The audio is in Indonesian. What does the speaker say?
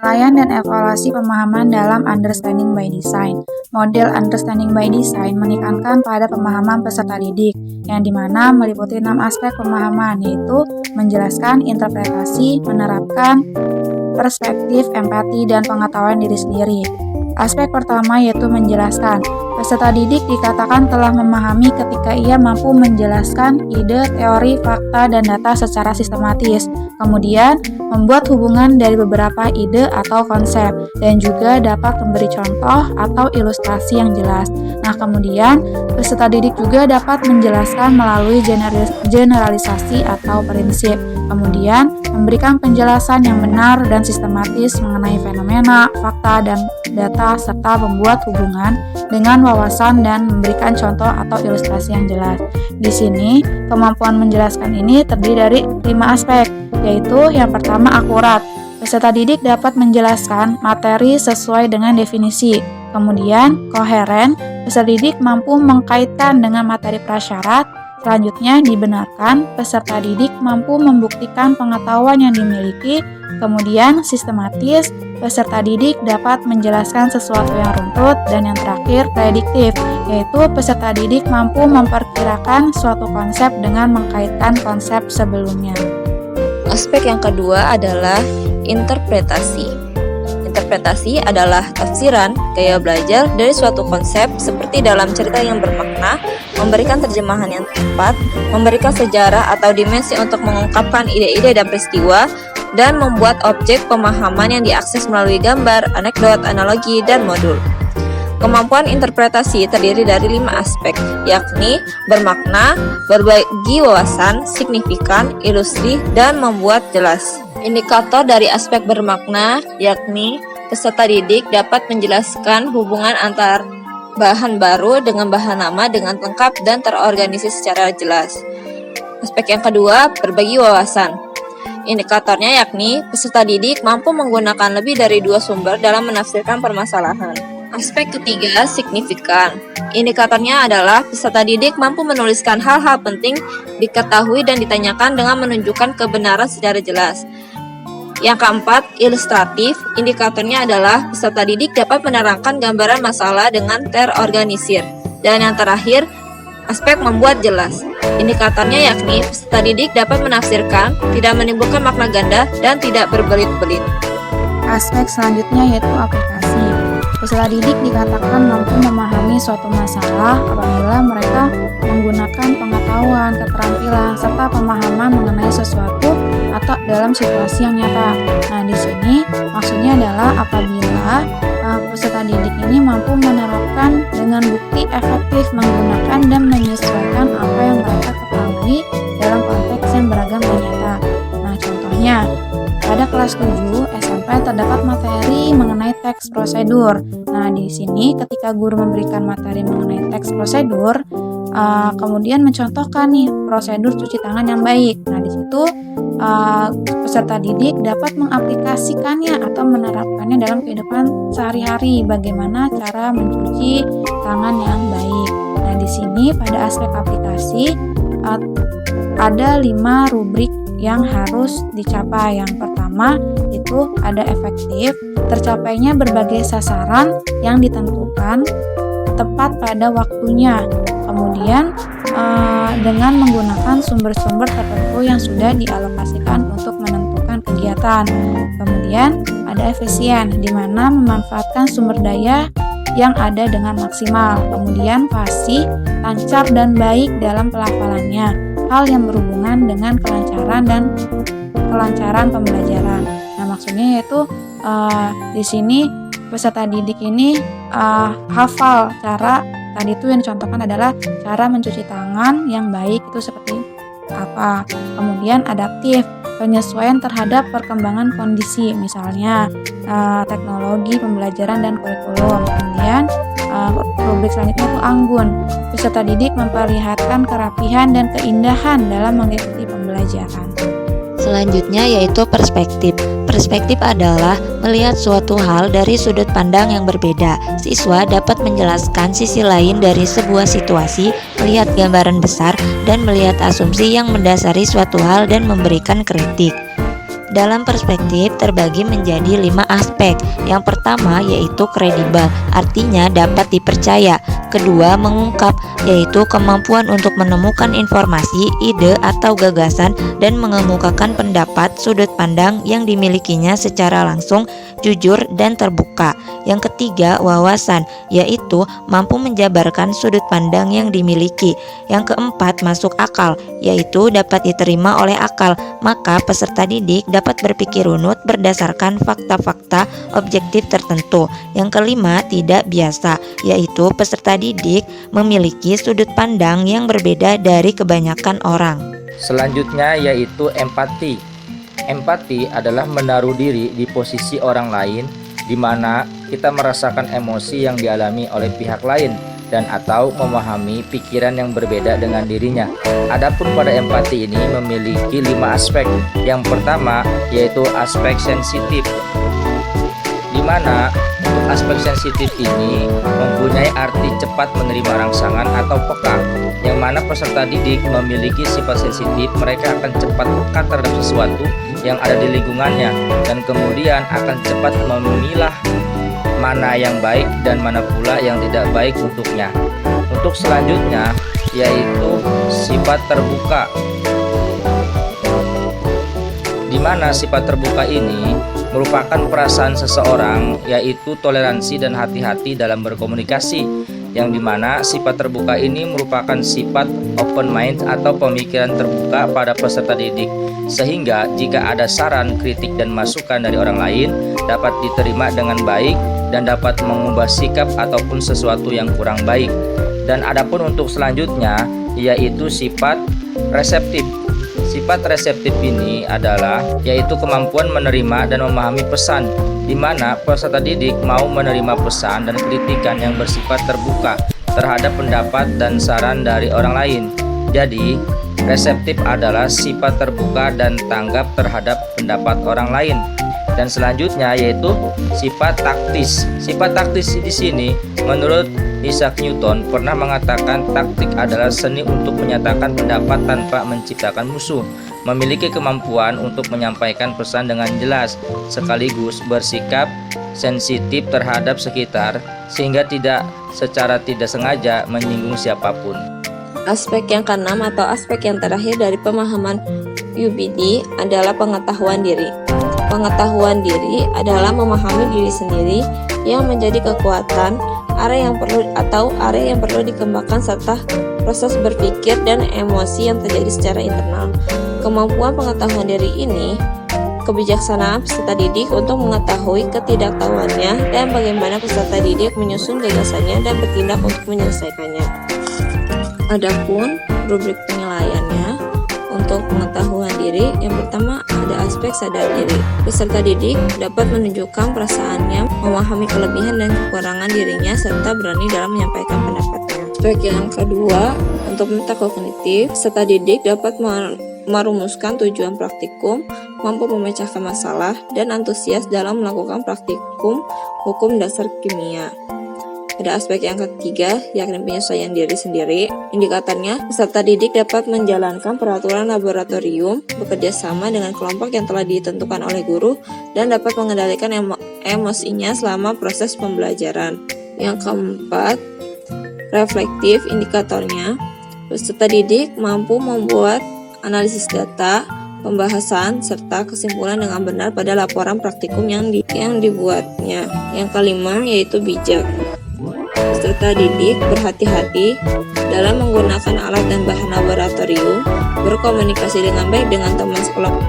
Penilaian dan evaluasi pemahaman dalam Understanding by Design. Model Understanding by Design menekankan pada pemahaman peserta didik, yang dimana meliputi 6 aspek pemahaman, yaitu menjelaskan, interpretasi, menerapkan, perspektif, empati, dan pengetahuan diri sendiri. Aspek pertama yaitu menjelaskan. Peserta didik dikatakan telah memahami ketika ia mampu menjelaskan ide, teori, fakta, dan data secara sistematis. Kemudian, membuat hubungan dari beberapa ide atau konsep, dan juga dapat memberi contoh atau ilustrasi yang jelas. Nah, kemudian, peserta didik juga dapat menjelaskan melalui generalisasi atau prinsip. Kemudian, memberikan penjelasan yang benar dan sistematis mengenai fenomena, fakta, dan data, serta membuat hubungan dengan wawasan dan memberikan contoh atau ilustrasi yang jelas. Di sini, kemampuan menjelaskan ini terdiri dari 5 aspek, yaitu yang pertama akurat. Peserta didik dapat menjelaskan materi sesuai dengan definisi. Kemudian, koheren. Peserta didik mampu mengkaitkan dengan materi prasyarat. Selanjutnya, dibenarkan. Peserta didik mampu membuktikan pengetahuan yang dimiliki. Kemudian, sistematis. Peserta didik dapat menjelaskan sesuatu yang runtut. Dan yang terakhir, prediktif, yaitu peserta didik mampu memperkirakan suatu konsep dengan mengkaitkan konsep sebelumnya. Aspek yang kedua adalah interpretasi. Interpretasi adalah tafsiran, gaya belajar dari suatu konsep seperti dalam cerita yang bermakna, memberikan terjemahan yang tepat, memberikan sejarah atau dimensi untuk mengungkapkan ide-ide dan peristiwa, dan membuat objek pemahaman yang diakses melalui gambar, anekdot, analogi, dan modul. Kemampuan interpretasi terdiri dari 5 aspek, yakni bermakna, berbagi wawasan, signifikan, ilustri, dan membuat jelas. Indikator dari aspek bermakna, yakni peserta didik dapat menjelaskan hubungan antar bahan baru dengan bahan lama dengan lengkap dan terorganisir secara jelas. Aspek yang kedua, berbagi wawasan. Indikatornya yakni peserta didik mampu menggunakan lebih dari 2 sumber dalam menafsirkan permasalahan. Aspek ketiga, signifikan. Indikatornya adalah peserta didik mampu menuliskan hal-hal penting diketahui dan ditanyakan dengan menunjukkan kebenaran secara jelas. Yang keempat, ilustratif. Indikatornya adalah peserta didik dapat menerangkan gambaran masalah dengan terorganisir. Dan yang terakhir, aspek membuat jelas. Indikatornya yakni peserta didik dapat menafsirkan, tidak menimbulkan makna ganda, dan tidak berbelit-belit. Aspek selanjutnya yaitu aplikasi. Peserta didik dikatakan mampu memahami suatu masalah apabila mereka menggunakan pengetahuan, keterampilan, serta pemahaman mengenai sesuatu atau dalam situasi yang nyata. Nah, di sini maksudnya adalah apabila peserta didik ini mampu menerapkan dengan bukti efektif menggunakan dan menyesuaikan apa yang mereka ketahui dalam konteks yang beragam dan nyata. Nah, contohnya pada kelas 7 SMP terdapat materi mengenai teks prosedur. Nah, di sini ketika guru memberikan materi mengenai teks prosedur, kemudian mencontohkan nih prosedur cuci tangan yang baik. Nah, di situ peserta didik dapat mengaplikasikannya atau menerapkannya dalam kehidupan sehari-hari, bagaimana cara mencuci tangan yang baik. Nah, di sini pada aspek aplikasi ada 5 rubrik yang harus dicapai. Yang pertama itu ada efektif, tercapainya berbagai sasaran yang ditentukan tepat pada waktunya. Kemudian dengan menggunakan sumber-sumber tertentu yang sudah dialokasikan untuk menentukan kegiatan. Kemudian ada efisien, di mana memanfaatkan sumber daya yang ada dengan maksimal. Kemudian fasih, lancar dan baik dalam pelafalannya, hal yang berhubungan dengan kelancaran pembelajaran. Nah, maksudnya yaitu di sini peserta didik ini hafal cara tadi itu yang dicontohkan adalah cara mencuci tangan yang baik itu seperti apa. Kemudian adaptif, penyesuaian terhadap perkembangan kondisi, misalnya teknologi, pembelajaran, dan kurikulum. Kemudian rubrik selanjutnya itu anggun, peserta didik memperlihatkan kerapihan dan keindahan dalam mengikuti pembelajaran. Selanjutnya yaitu perspektif. Perspektif adalah melihat suatu hal dari sudut pandang yang berbeda. Siswa dapat menjelaskan sisi lain dari sebuah situasi, melihat gambaran besar, dan melihat asumsi yang mendasari suatu hal dan memberikan kritik. Dalam perspektif terbagi menjadi 5 aspek. Yang pertama yaitu kredibel, artinya dapat dipercaya. Kedua, mengungkap, yaitu kemampuan untuk menemukan informasi, ide atau gagasan dan mengemukakan pendapat sudut pandang yang dimilikinya secara langsung, jujur dan terbuka. Yang ketiga, wawasan, yaitu mampu menjabarkan sudut pandang yang dimiliki. Yang keempat, masuk akal, yaitu dapat diterima oleh akal, maka peserta didik dapat berpikir runut berdasarkan fakta-fakta objektif tertentu. Yang kelima, tidak biasa, yaitu peserta didik memiliki sudut pandang yang berbeda dari kebanyakan orang. Selanjutnya yaitu empati. Empati adalah menaruh diri di posisi orang lain, di mana kita merasakan emosi yang dialami oleh pihak lain dan atau memahami pikiran yang berbeda dengan dirinya. Adapun pada empati ini memiliki 5 aspek. Yang pertama yaitu aspek sensitif, di mana untuk aspek sensitif ini mempunyai arti cepat menerima rangsangan atau peka, yang mana peserta didik memiliki sifat sensitif. Mereka akan cepat peka terhadap sesuatu yang ada di lingkungannya dan kemudian akan cepat memilah mana yang baik dan mana pula yang tidak baik untuknya. Untuk selanjutnya yaitu sifat terbuka, di mana sifat terbuka ini merupakan perasaan seseorang yaitu toleransi dan hati-hati dalam berkomunikasi, yang dimana sifat terbuka ini merupakan sifat open mind atau pemikiran terbuka pada peserta didik, sehingga jika ada saran, kritik dan masukan dari orang lain dapat diterima dengan baik dan dapat mengubah sikap ataupun sesuatu yang kurang baik. Dan adapun untuk selanjutnya yaitu sifat reseptif. Sifat reseptif ini adalah yaitu kemampuan menerima dan memahami pesan, di mana peserta didik mau menerima pesan dan kritikan yang bersifat terbuka terhadap pendapat dan saran dari orang lain. Jadi, reseptif adalah sifat terbuka dan tanggap terhadap pendapat orang lain. Dan selanjutnya yaitu sifat taktis. Sifat taktis di sini menurut Isaac Newton pernah mengatakan taktik adalah seni untuk menyatakan pendapat tanpa menciptakan musuh, memiliki kemampuan untuk menyampaikan pesan dengan jelas, sekaligus bersikap sensitif terhadap sekitar sehingga secara tidak sengaja menyinggung siapapun. Aspek yang keenam atau aspek yang terakhir dari pemahaman UBD adalah pengetahuan diri. Pengetahuan diri adalah memahami diri sendiri yang menjadi kekuatan, area yang perlu dikembangkan serta proses berpikir dan emosi yang terjadi secara internal. Kemampuan pengetahuan diri ini kebijaksanaan peserta didik untuk mengetahui ketidaktahuannya dan bagaimana peserta didik menyusun gagasannya dan bertindak untuk menyelesaikannya. Adapun rubrik penilaiannya untuk pengetahuan diri, yang pertama ada aspek sadar diri. Peserta didik dapat menunjukkan perasaannya, memahami kelebihan dan kekurangan dirinya, serta berani dalam menyampaikan pendapatnya. Aspek yang kedua, untuk metakognitif, peserta didik dapat merumuskan tujuan praktikum, mampu memecahkan masalah, dan antusias dalam melakukan praktikum hukum dasar kimia. Pada aspek yang ketiga, yakni penyesuaian diri sendiri. Indikatornya, peserta didik dapat menjalankan peraturan laboratorium, bekerja sama dengan kelompok yang telah ditentukan oleh guru, dan dapat mengendalikan emosinya selama proses pembelajaran. Yang keempat, reflektif. Indikatornya, peserta didik mampu membuat analisis data, pembahasan, serta kesimpulan dengan benar pada laporan praktikum yang dibuatnya. Yang kelima, yaitu bijak. Peserta didik berhati-hati dalam menggunakan alat dan bahan laboratorium, berkomunikasi dengan baik dengan teman sekelompok